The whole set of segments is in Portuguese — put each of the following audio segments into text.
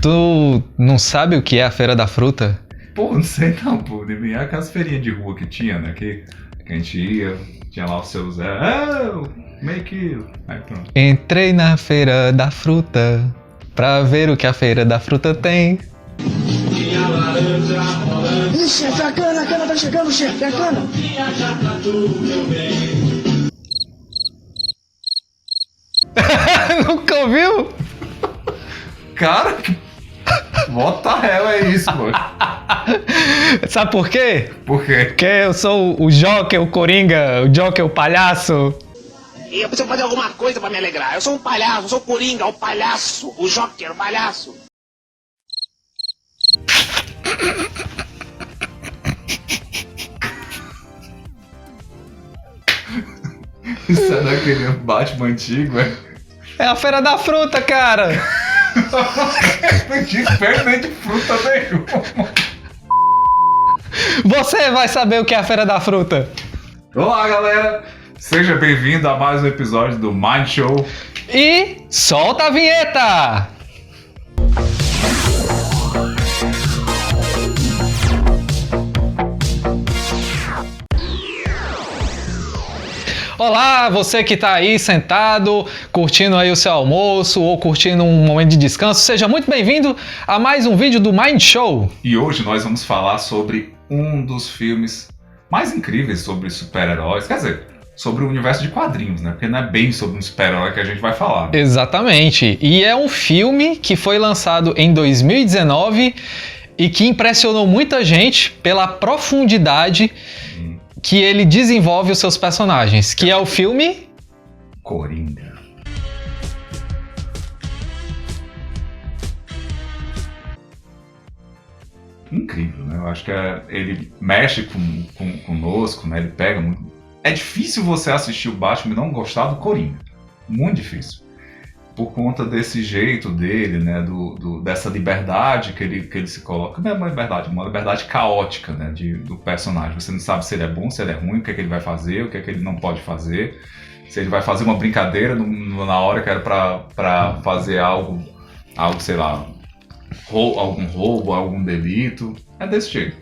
Tu não sabe o que é a Feira da Fruta? Pô, não sei não, pô. É aquelas feirinhas de rua que tinha, né? Que a gente ia, tinha lá o seu Zé. Make it. Aí pronto. Entrei na Feira da Fruta pra ver o que a Feira da Fruta tem. Ih, chefe, a cana tá chegando, chefe, a cana. Nunca ouviu? Cara, que bota réu é isso, mano. Sabe por quê? Por quê? Porque eu sou o Joker, o Coringa, o Joker, o palhaço. E eu preciso fazer alguma coisa pra me alegrar. Eu sou um palhaço, eu sou o Coringa, o palhaço, o Joker, o palhaço. Isso é daquele Batman antigo, é? É a Feira da Fruta, cara. Não tinha experimento de fruta nenhuma. Você vai saber o que é a Feira da Fruta. Olá, galera. Seja bem-vindo a mais um episódio do Mind Show. E solta a vinheta! Olá, você que está aí sentado, curtindo aí o seu almoço ou curtindo um momento de descanso, seja muito bem-vindo a mais um vídeo do Mind Show. E hoje nós vamos falar sobre um dos filmes mais incríveis sobre super-heróis, quer dizer, sobre o universo de quadrinhos, né? Porque não é bem sobre um super-herói que a gente vai falar. Né? Exatamente, e é um filme que foi lançado em 2019 e que impressionou muita gente pela profundidade que ele desenvolve os seus personagens, que é o filme Coringa. Incrível, né? Eu acho que ele mexe conosco, né? Ele pega muito. É difícil você assistir o Batman e não gostar do Coringa. Muito difícil. Por conta desse jeito dele, né? Dessa liberdade que ele se coloca. Não é uma liberdade caótica, né? Do personagem. Você não sabe se ele é bom, se ele é ruim, o que é que ele vai fazer, o que é que ele não pode fazer. Se ele vai fazer uma brincadeira na hora que era pra fazer algo, sei lá, algum roubo, algum delito. É desse jeito.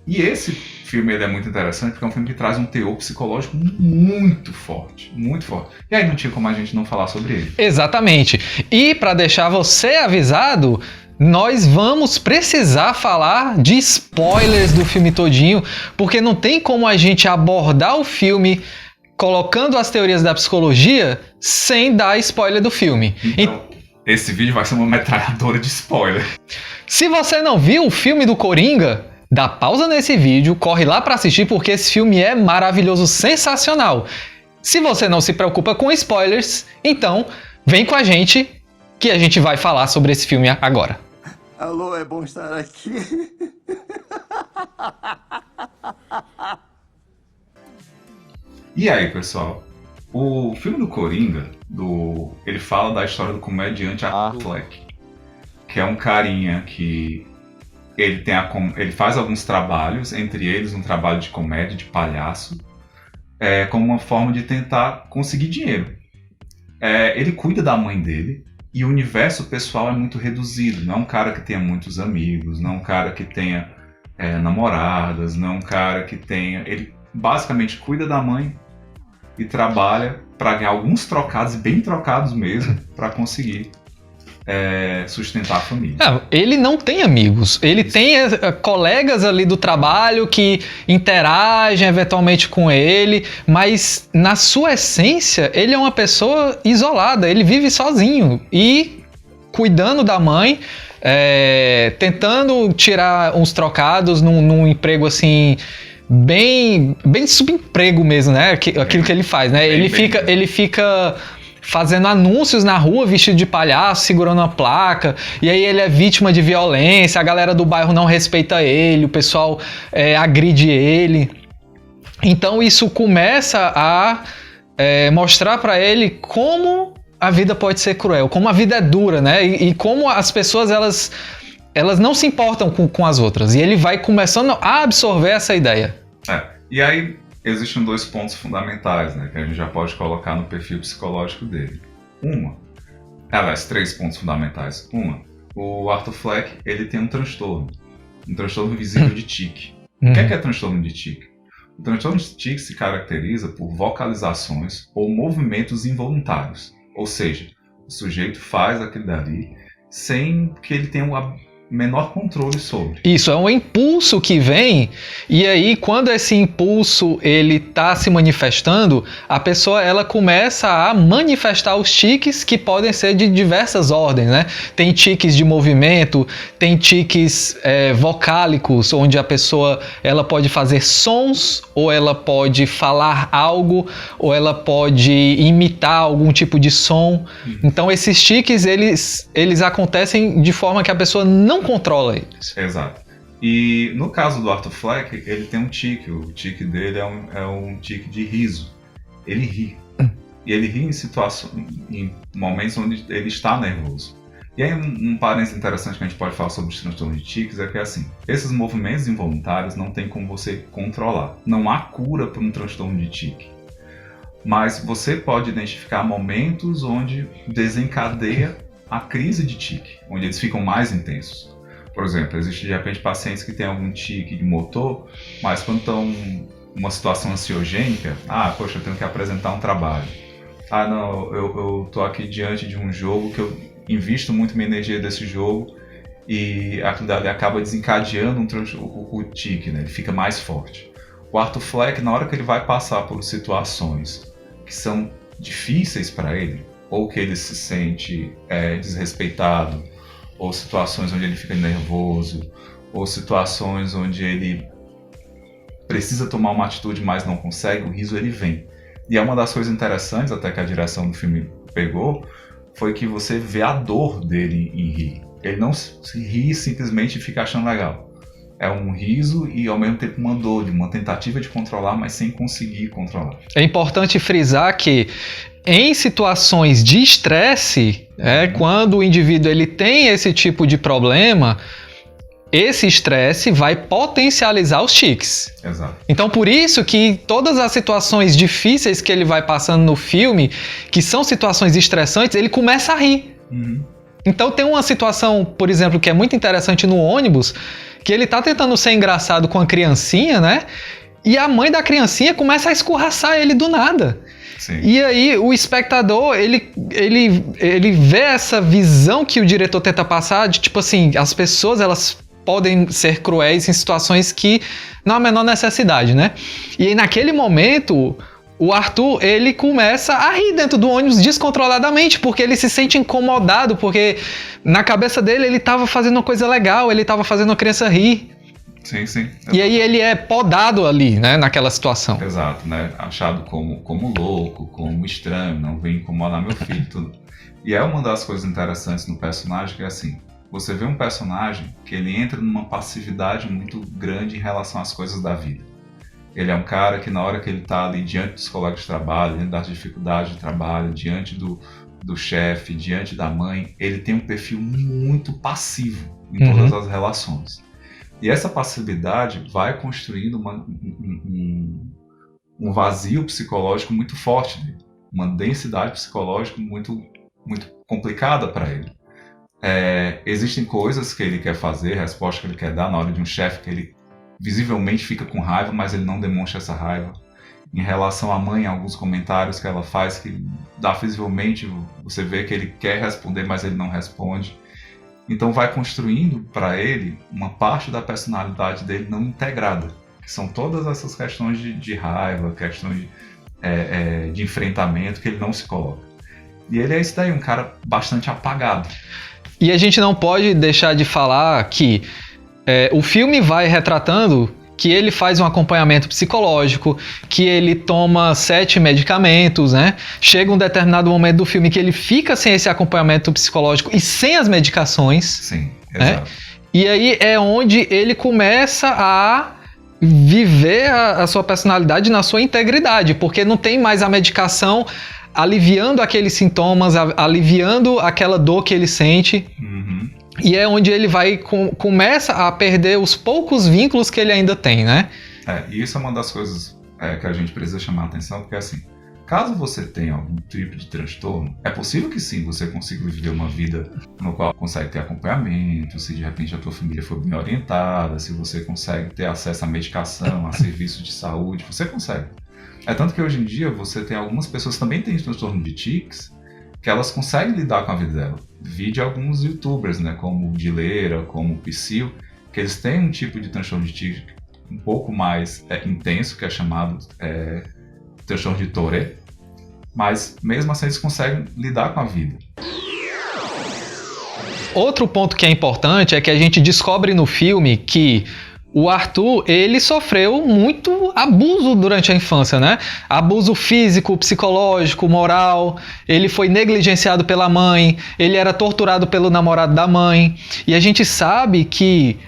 E esse filme ele é muito interessante porque é um filme que traz um teor psicológico muito forte, muito forte. E aí não tinha como a gente não falar sobre ele. Exatamente. E para deixar você avisado, nós vamos precisar falar de spoilers do filme todinho, porque não tem como a gente abordar o filme colocando as teorias da psicologia sem dar spoiler do filme. Então, esse vídeo vai ser uma metralhadora de spoiler. Se você não viu o filme do Coringa, dá pausa nesse vídeo, corre lá para assistir porque esse filme é maravilhoso, sensacional. Se você não se preocupa com spoilers, então vem com a gente que a gente vai falar sobre esse filme agora. Alô, é bom estar aqui. E aí, pessoal? O filme do Coringa, ele fala da história do comediante Affleck, que é um carinha que ele faz alguns trabalhos, entre eles um trabalho de comédia, de palhaço, como uma forma de tentar conseguir dinheiro. Ele cuida da mãe dele e o universo pessoal é muito reduzido. Não é um cara que tenha muitos amigos, não é um cara que tenha namoradas, não é um cara que tenha... Ele basicamente cuida da mãe e trabalha para ganhar alguns trocados, bem trocados mesmo, para conseguir sustentar a família. Ele não tem amigos, ele tem colegas ali do trabalho que interagem eventualmente com ele, mas na sua essência ele é uma pessoa isolada, ele vive sozinho e cuidando da mãe, tentando tirar uns trocados num emprego assim bem subemprego mesmo, né? Aquilo que ele faz, né? Ele fica fazendo anúncios na rua vestido de palhaço, segurando uma placa, e aí ele é vítima de violência, a galera do bairro não respeita ele, o pessoal agride ele. Então isso começa a mostrar para ele como a vida pode ser cruel, como a vida é dura, né? E como as pessoas elas não se importam com as outras. E ele vai começando a absorver essa ideia. E aí existem dois pontos fundamentais, né, que a gente já pode colocar no perfil psicológico dele. Uma, Aliás, 3 pontos fundamentais. O Arthur Fleck, ele tem um transtorno visível de tique. O que é transtorno de tique? O transtorno de tique se caracteriza por vocalizações ou movimentos involuntários. Ou seja, o sujeito faz aquilo dali sem que ele tenha o menor controle sobre. Isso, é um impulso que vem, e aí quando esse impulso ele tá se manifestando, a pessoa ela começa a manifestar os tiques que podem ser de diversas ordens, né? Tem tiques de movimento, tem tiques vocálicos, onde a pessoa ela pode fazer sons, ou ela pode falar algo, ou ela pode imitar algum tipo de som. Então esses tiques eles acontecem de forma que a pessoa não controla eles. Exato. E no caso do Arthur Fleck, ele tem um tique. O tique dele é um tique de riso. Ele ri. E ele ri em momentos onde ele está nervoso. E aí um parênteses interessante que a gente pode falar sobre os transtornos de tiques é que assim, esses movimentos involuntários não tem como você controlar. Não há cura para um transtorno de tique. Mas você pode identificar momentos onde desencadeia a crise de tique, onde eles ficam mais intensos. Por exemplo, existe de repente pacientes que têm algum tique de motor, mas quando estão numa situação ansiogênica, poxa, eu tenho que apresentar um trabalho. Não, eu tô aqui diante de um jogo que eu invisto muito minha energia desse jogo e aquilo dali acaba desencadeando o tique, né? Ele fica mais forte. O Arthur Fleck, na hora que ele vai passar por situações que são difíceis para ele, ou que ele se sente desrespeitado, ou situações onde ele fica nervoso, ou situações onde ele precisa tomar uma atitude, mas não consegue, o riso ele vem. E é uma das coisas interessantes, até que a direção do filme pegou, foi que você vê a dor dele em rir. Ele não se ri simplesmente e fica achando legal. É um riso e ao mesmo tempo uma dor, uma tentativa de controlar, mas sem conseguir controlar. É importante frisar que em situações de estresse, quando o indivíduo ele tem esse tipo de problema, esse estresse vai potencializar os tiques. Exato. Então, por isso que todas as situações difíceis que ele vai passando no filme, que são situações estressantes, ele começa a rir. Então, tem uma situação, por exemplo, que é muito interessante no ônibus, que ele tá tentando ser engraçado com a criancinha, né? E a mãe da criancinha começa a escorraçar ele do nada. Sim. E aí o espectador, ele vê essa visão que o diretor tenta passar de tipo assim, as pessoas elas podem ser cruéis em situações que não há a menor necessidade, né? E aí naquele momento, o Arthur, ele começa a rir dentro do ônibus descontroladamente, porque ele se sente incomodado, porque na cabeça dele ele estava fazendo uma coisa legal, ele estava fazendo a criança rir. Sim, sim. E aí ele é podado ali, né, naquela situação. Exato, né? Achado como louco, como estranho, não vem incomodar meu filho, tudo. E é uma das coisas interessantes no personagem que é assim, você vê um personagem que ele entra numa passividade muito grande em relação às coisas da vida. Ele é um cara que na hora que ele está ali diante dos colegas de trabalho, diante das dificuldades de trabalho, diante do chefe, diante da mãe, ele tem um perfil muito passivo em todas as relações. E essa passividade vai construindo um vazio psicológico muito forte dele, uma densidade psicológica muito, muito complicada para ele. Existem coisas que ele quer fazer, respostas que ele quer dar na hora de um chefe que ele visivelmente fica com raiva, mas ele não demonstra essa raiva. Em relação à mãe, alguns comentários que ela faz que dá visivelmente, você vê que ele quer responder, mas ele não responde. Então vai construindo para ele uma parte da personalidade dele não integrada, que são todas essas questões de raiva, questões de enfrentamento que ele não se coloca. E ele é isso daí, um cara bastante apagado. E a gente não pode deixar de falar que o filme vai retratando que ele faz um acompanhamento psicológico, que ele toma 7 medicamentos, né? Chega um determinado momento do filme que ele fica sem esse acompanhamento psicológico e sem as medicações. Sim, né? exato. E aí é onde ele começa a viver a sua personalidade na sua integridade, porque não tem mais a medicação aliviando aqueles sintomas, aliviando aquela dor que ele sente. E é onde ele começa a perder os poucos vínculos que ele ainda tem, né? E isso é uma das coisas que a gente precisa chamar a atenção, porque assim, caso você tenha algum tipo de transtorno, é possível que sim, você consiga viver uma vida no qual consegue ter acompanhamento, se de repente a tua família for bem orientada, se você consegue ter acesso à medicação, a serviços de saúde, você consegue. É tanto que hoje em dia você tem algumas pessoas que também têm transtorno de tics, que elas conseguem lidar com a vida dela. Vi de alguns youtubers, né, como o Dileira, como o Psyll, que eles têm um tipo de transtorno de tics um pouco mais intenso, que é chamado transtorno de Tourette, mas mesmo assim eles conseguem lidar com a vida. Outro ponto que é importante é que a gente descobre no filme que o Arthur, ele sofreu muito abuso durante a infância, né? Abuso físico, psicológico, moral. Ele foi negligenciado pela mãe, ele era torturado pelo namorado da mãe. E a gente sabe que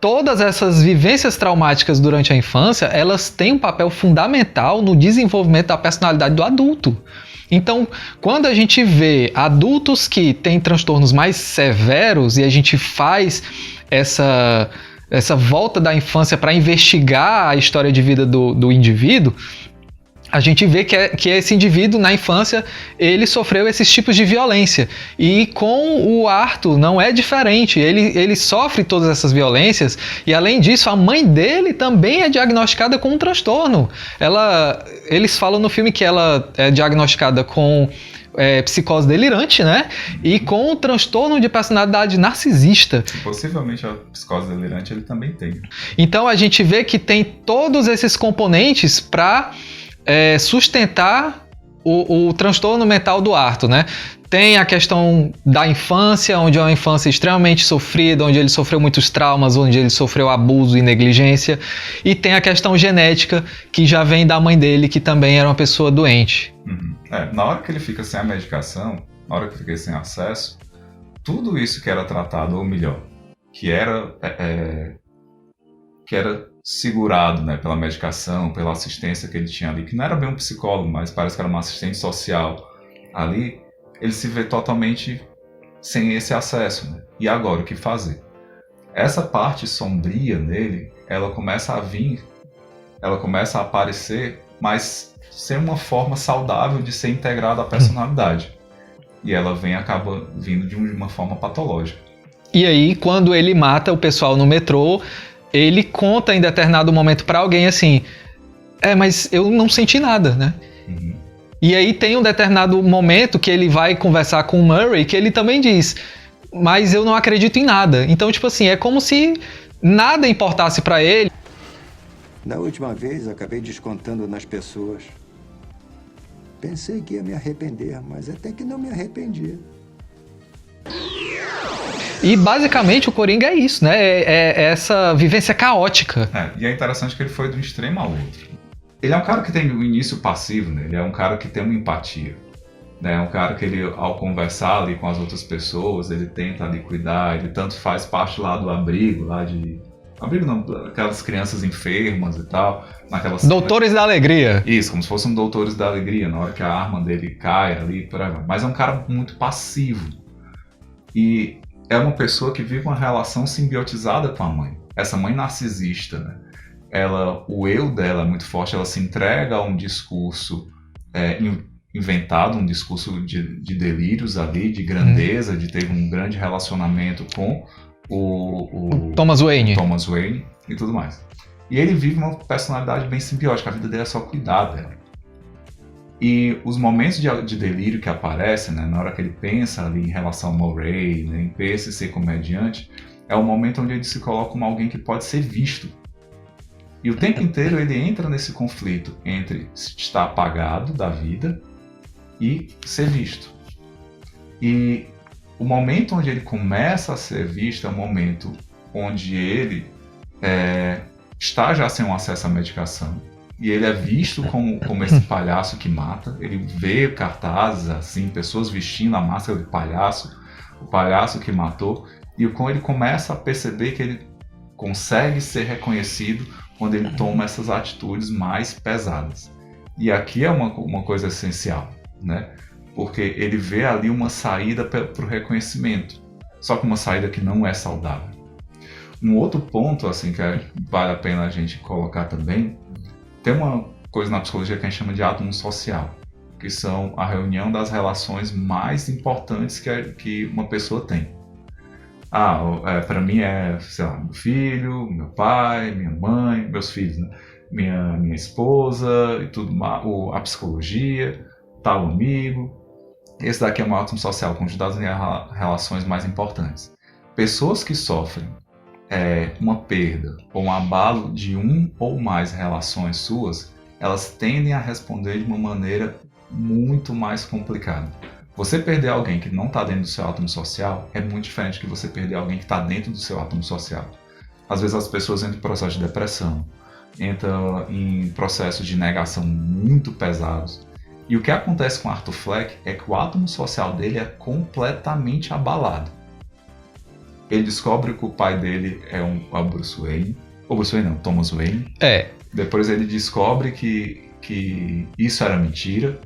todas essas vivências traumáticas durante a infância, elas têm um papel fundamental no desenvolvimento da personalidade do adulto. Então, quando a gente vê adultos que têm transtornos mais severos e a gente faz essa volta da infância para investigar a história de vida do indivíduo, a gente vê que esse indivíduo, na infância, ele sofreu esses tipos de violência. E com o Arthur não é diferente. Ele sofre todas essas violências e, além disso, a mãe dele também é diagnosticada com um transtorno. Eles falam no filme que ela é diagnosticada com psicose delirante, né? E com um transtorno de personalidade narcisista. Possivelmente a psicose delirante ele também tem. Então a gente vê que tem todos esses componentes para sustentar o transtorno mental do Arthur, né? Tem a questão da infância, onde é uma infância extremamente sofrida, onde ele sofreu muitos traumas, onde ele sofreu abuso e negligência. E tem a questão genética, que já vem da mãe dele, que também era uma pessoa doente. Uhum. Na hora que ele fica sem a medicação, na hora que fica sem acesso, tudo isso que era tratado, ou melhor, que era segurado, né, pela medicação, pela assistência que ele tinha ali, que não era bem um psicólogo, mas parece que era uma assistente social ali, ele se vê totalmente sem esse acesso, né? E agora, o que fazer? Essa parte sombria nele, ela começa a aparecer, mas sem uma forma saudável de ser integrada à personalidade. E ela acaba vindo de uma forma patológica. E aí, quando ele mata o pessoal no metrô, ele conta em determinado momento pra alguém assim, mas eu não senti nada, né? Uhum. E aí tem um determinado momento que ele vai conversar com o Murray, que ele também diz, mas eu não acredito em nada. Então, tipo assim, é como se nada importasse pra ele. Da última vez, acabei descontando nas pessoas. Pensei que ia me arrepender, mas até que não me arrependi. E basicamente o Coringa é isso, né? É essa vivência caótica. E é interessante que ele foi de um extremo ao outro. Ele é um cara que tem um início passivo, né? Ele é um cara que tem uma empatia. Né? É um cara que ele, ao conversar ali com as outras pessoas, ele tenta ali cuidar, ele tanto faz parte lá do abrigo, abrigo não, aquelas crianças enfermas e tal. Doutores da Alegria. Isso, como se fossem Doutores da Alegria, na hora que a arma dele cai ali, mas é um cara muito passivo. E é uma pessoa que vive uma relação simbiotizada com a mãe. Essa mãe narcisista, né? O eu dela é muito forte, ela se entrega a um discurso inventado, um discurso de delírios ali, de grandeza, de ter um grande relacionamento com o Thomas Wayne e tudo mais. E ele vive uma personalidade bem simbiótica, a vida dele é só cuidar dela. E os momentos de delírio que aparecem, né, na hora que ele pensa ali em relação ao Murray, né, em pensa em ser comediante, é o momento onde ele se coloca como alguém que pode ser visto. E o tempo inteiro ele entra nesse conflito entre estar apagado da vida e ser visto. E o momento onde ele começa a ser visto é o momento onde ele está já sem um acesso à medicação. E ele é visto como esse palhaço que mata. Ele vê cartazes assim, pessoas vestindo a máscara de palhaço, o palhaço que matou. E quando ele começa a perceber que ele consegue ser reconhecido quando ele toma essas atitudes mais pesadas. E aqui é uma coisa essencial, né? Porque ele vê ali uma saída para o reconhecimento, só que uma saída que não é saudável. Um outro ponto assim, que vale a pena a gente colocar também, tem uma coisa na psicologia que a gente chama de átomo social. que são a reunião das relações mais importantes que uma pessoa tem. Para mim sei lá, meu filho, meu pai, minha mãe, meus filhos, né? Minha esposa e tudo mais, a psicologia, tal amigo. Esse daqui é o meu átomo social, conjunto das relações mais importantes. Pessoas que sofrem uma perda ou um abalo de um ou mais relações suas, elas tendem a responder de uma maneira muito mais complicada. Você perder alguém que não está dentro do seu átomo social é muito diferente de você perder alguém que está dentro do seu átomo social. Às vezes as pessoas entram em processo de depressão, entram em processos de negação muito pesados. E o que acontece com Arthur Fleck é que o átomo social dele é completamente abalado. Ele descobre que o pai dele é o Bruce Wayne. Ou Bruce Wayne não, Thomas Wayne. Depois ele descobre que isso era mentira.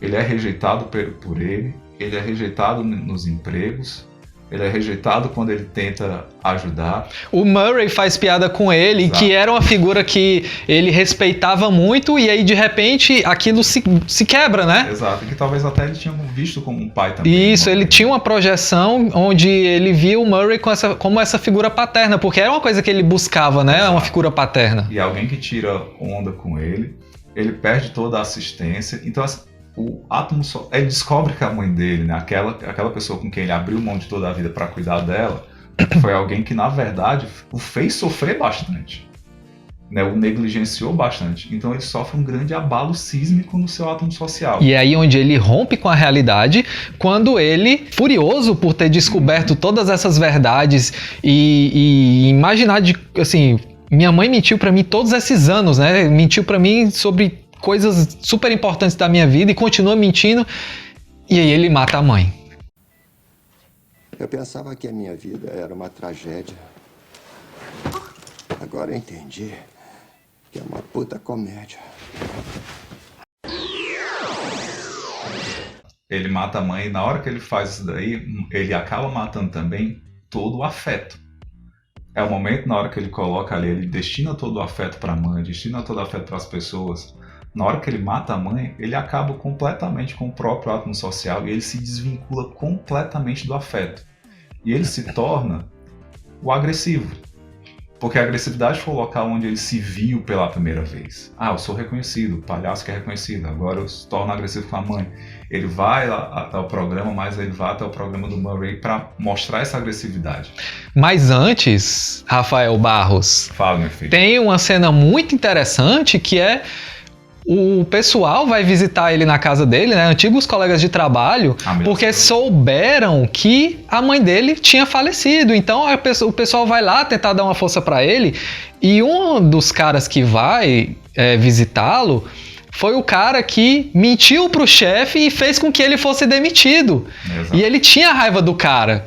Ele é rejeitado por ele. Ele é rejeitado nos empregos. Ele é rejeitado quando ele tenta ajudar. O Murray faz piada com ele, Exato. Que era uma figura que ele respeitava muito, e aí de repente aquilo se quebra, né? Exato, que talvez até ele tinha visto como um pai também. Isso, ele tinha uma projeção onde ele via o Murray como essa figura paterna, porque era uma coisa que ele buscava, né? Exato. Uma figura paterna. E alguém que tira onda com ele perde toda a assistência. Então, o átomo ele descobre que a mãe dele, né, aquela pessoa com quem ele abriu mão de toda a vida para cuidar dela, foi alguém que, na verdade, o fez sofrer bastante, né, o negligenciou bastante. Então ele sofre um grande abalo sísmico no seu átomo social. E é aí onde ele rompe com a realidade, quando ele, furioso por ter descoberto todas essas verdades e imaginar assim, minha mãe mentiu para mim todos esses anos, né, mentiu para mim sobre coisas super importantes da minha vida e continua mentindo, e aí ele mata a mãe. Eu pensava que a minha vida era uma tragédia. Agora eu entendi que é uma puta comédia. Ele mata a mãe e na hora que ele faz isso daí, ele acaba matando também todo o afeto. É o momento na hora que ele coloca ali, ele destina todo o afeto para a mãe, destina todo o afeto para as pessoas. Na hora que ele mata a mãe, ele acaba completamente com o próprio átomo social e ele se desvincula completamente do afeto. E ele se torna o agressivo. Porque a agressividade foi o local onde ele se viu pela primeira vez. Eu sou reconhecido, o palhaço que é reconhecido, agora eu se torno agressivo com a mãe. Ele vai até o programa, mas ele vai até o programa do Murray para mostrar essa agressividade. Mas antes, Rafael Barros, fala, meu filho. Tem uma cena muito interessante que é o pessoal vai visitar ele na casa dele, né? Antigos colegas de trabalho, porque souberam que a mãe dele tinha falecido. Então o pessoal vai lá tentar dar uma força para ele. E um dos caras que vai visitá-lo foi o cara que mentiu pro chefe e fez com que ele fosse demitido. Exato. E ele tinha raiva do cara.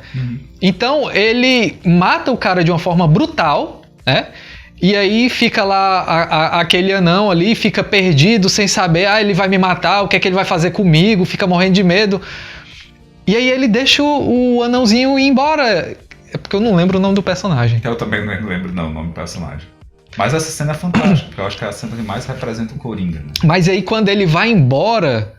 Então ele mata o cara de uma forma brutal, né? E aí fica lá aquele anão ali, fica perdido, sem saber, ele vai me matar, o que é que ele vai fazer comigo, fica morrendo de medo. E aí ele deixa o anãozinho ir embora. É porque eu não lembro o nome do personagem. Eu também não lembro o nome do personagem. Mas essa cena é fantástica, porque eu acho que é a cena que mais representa o Coringa. Né? Mas aí quando ele vai embora,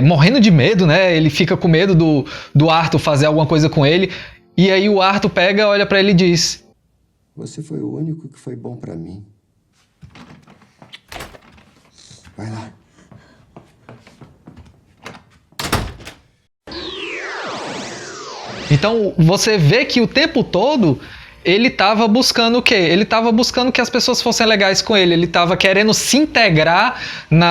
morrendo de medo, né? Ele fica com medo do Arthur fazer alguma coisa com ele. E aí o Arthur pega, olha pra ele e diz: você foi o único que foi bom pra mim. Vai lá. Então você vê que o tempo todo ele estava buscando o quê? Ele estava buscando que as pessoas fossem legais com ele. Ele estava querendo se integrar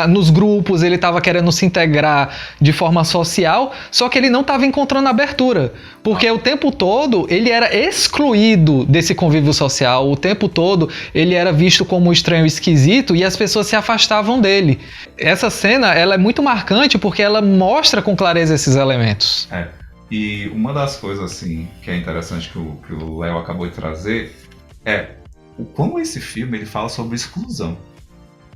nos grupos, ele estava querendo se integrar de forma social, só que ele não estava encontrando abertura. Porque o tempo todo ele era excluído desse convívio social, o tempo todo ele era visto como estranho e esquisito e as pessoas se afastavam dele. Essa cena ela é muito marcante porque ela mostra com clareza esses elementos. E uma das coisas assim que é interessante que o Léo acabou de trazer é o como esse filme ele fala sobre exclusão.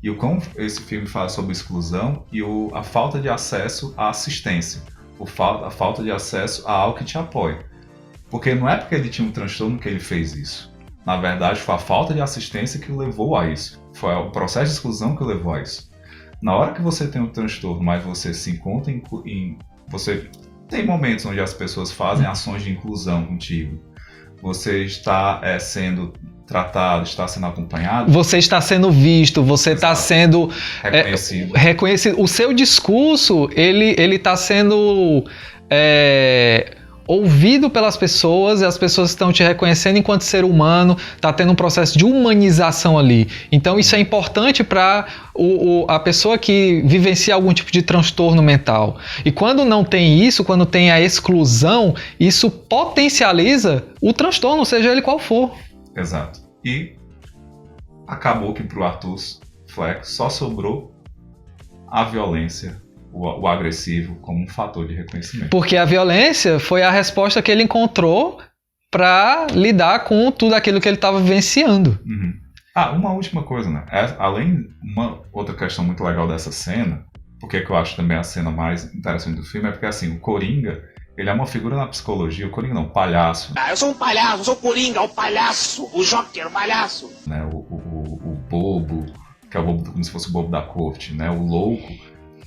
E o como esse filme fala sobre exclusão e a falta de acesso à assistência, a falta de acesso a algo que te apoie. Porque não é porque ele tinha um transtorno que ele fez isso. Na verdade, foi a falta de assistência que o levou a isso. Foi o processo de exclusão que o levou a isso. Na hora que você tem um transtorno, mas você se encontra você tem momentos onde as pessoas fazem ações de inclusão contigo. Você está sendo tratado, está sendo acompanhado. Você está sendo visto, você está sendo reconhecido. O seu discurso, ele está sendo ouvido pelas pessoas, e as pessoas estão te reconhecendo enquanto ser humano, está tendo um processo de humanização ali. Então isso é importante para a pessoa que vivencia algum tipo de transtorno mental. E quando não tem isso, quando tem a exclusão, isso potencializa o transtorno, seja ele qual for. Exato. E acabou que pro Arthur Fleck só sobrou a violência, o agressivo, como um fator de reconhecimento. Porque a violência foi a resposta que ele encontrou para lidar com tudo aquilo que ele estava vivenciando. Uhum. Uma última coisa, né? Além, uma outra questão muito legal dessa cena, porque que eu acho também a cena mais interessante do filme, é porque assim, o Coringa, ele é uma figura na psicologia, o Coringa não, o palhaço. Eu sou um palhaço, eu sou o Coringa, o palhaço, o Joker, o palhaço. Né? O bobo, que é o bobo como se fosse o bobo da corte, né? O louco.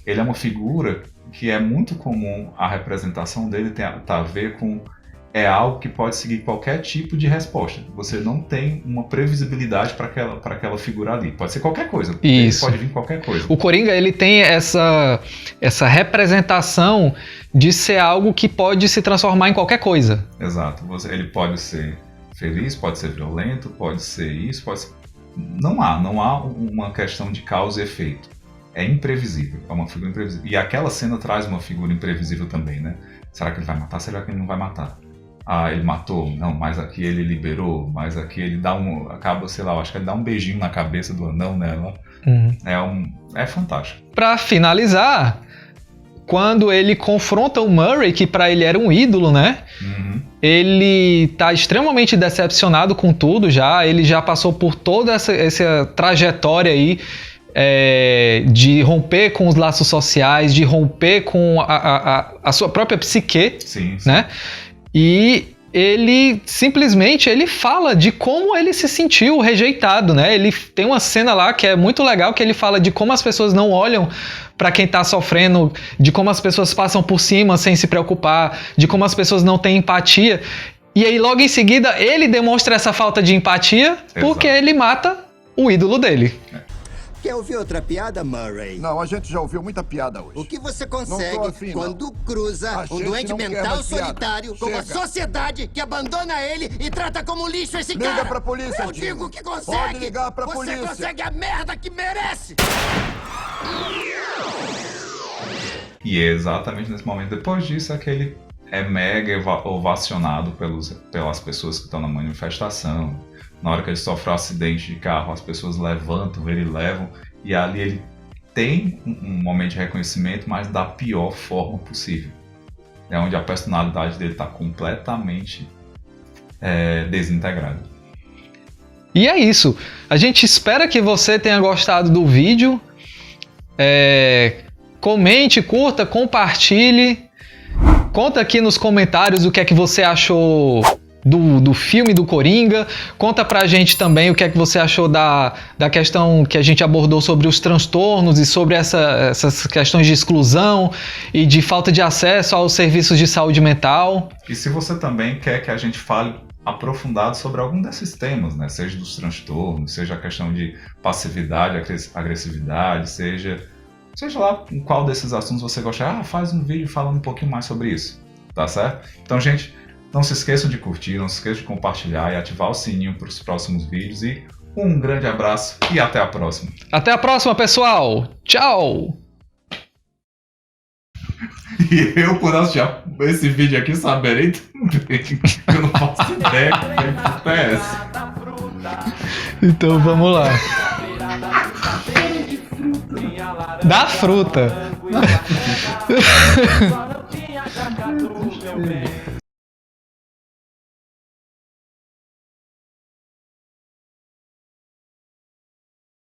Ele é uma figura que é muito comum, a representação dele tá a ver com... É algo que pode seguir qualquer tipo de resposta. Você não tem uma previsibilidade para aquela figura ali. Pode ser qualquer coisa. Isso. Pode vir qualquer coisa. O Coringa, ele tem essa representação de ser algo que pode se transformar em qualquer coisa. Exato. Ele pode ser feliz, pode ser violento, pode ser isso, pode ser... Não há uma questão de causa e efeito. É imprevisível, é uma figura imprevisível. E aquela cena traz uma figura imprevisível também, né? Será que ele vai matar? Será que ele não vai matar? Ele matou? Não, mas aqui ele liberou, mas aqui ele dá acaba, sei lá, eu acho que ele dá um beijinho na cabeça do anão, né? É fantástico. Pra finalizar, quando ele confronta o Murray, que pra ele era um ídolo, né? Uhum. Ele tá extremamente decepcionado com tudo já, ele já passou por toda essa trajetória aí, de romper com os laços sociais, de romper com a sua própria psique, sim. Né? E ele simplesmente fala de como ele se sentiu rejeitado, né? Ele tem uma cena lá que é muito legal, que ele fala de como as pessoas não olham para quem tá sofrendo, de como as pessoas passam por cima sem se preocupar, de como as pessoas não têm empatia. E aí logo em seguida ele demonstra essa falta de empatia. Exato. Porque ele mata o ídolo dele. Quer ouvir outra piada, Murray? Não, a gente já ouviu muita piada hoje. O que você consegue afim, quando cruza um doente mental solitário com a sociedade que abandona ele e trata como lixo esse cara? Liga pra polícia, Eu digo que consegue! Pode ligar pra polícia! Você consegue a merda que merece! E é exatamente nesse momento, depois disso, é que ele é mega ovacionado pelas pessoas que estão na manifestação. Na hora que ele sofre um acidente de carro, as pessoas levantam, ele levam, e ali ele tem um momento de reconhecimento, mas da pior forma possível. É onde a personalidade dele está completamente desintegrada. E é isso. A gente espera que você tenha gostado do vídeo. Comente, curta, compartilhe. Conta aqui nos comentários o que é que você achou do filme do Coringa. Conta pra gente também o que é que você achou da questão que a gente abordou sobre os transtornos e sobre essas questões de exclusão e de falta de acesso aos serviços de saúde mental. E se você também quer que a gente fale aprofundado sobre algum desses temas, né? Seja dos transtornos, seja a questão de passividade, agressividade, seja lá em qual desses assuntos você gosta, faz um vídeo falando um pouquinho mais sobre isso, tá certo? Então, gente, não se esqueçam de curtir, não se esqueçam de compartilhar e ativar o sininho para os próximos vídeos. E um grande abraço e até a próxima. Até a próxima, pessoal. Tchau! E eu, por assistir esse vídeo aqui, saberei também. Eu não faço ideia que é essa. Então vamos lá. Da fruta.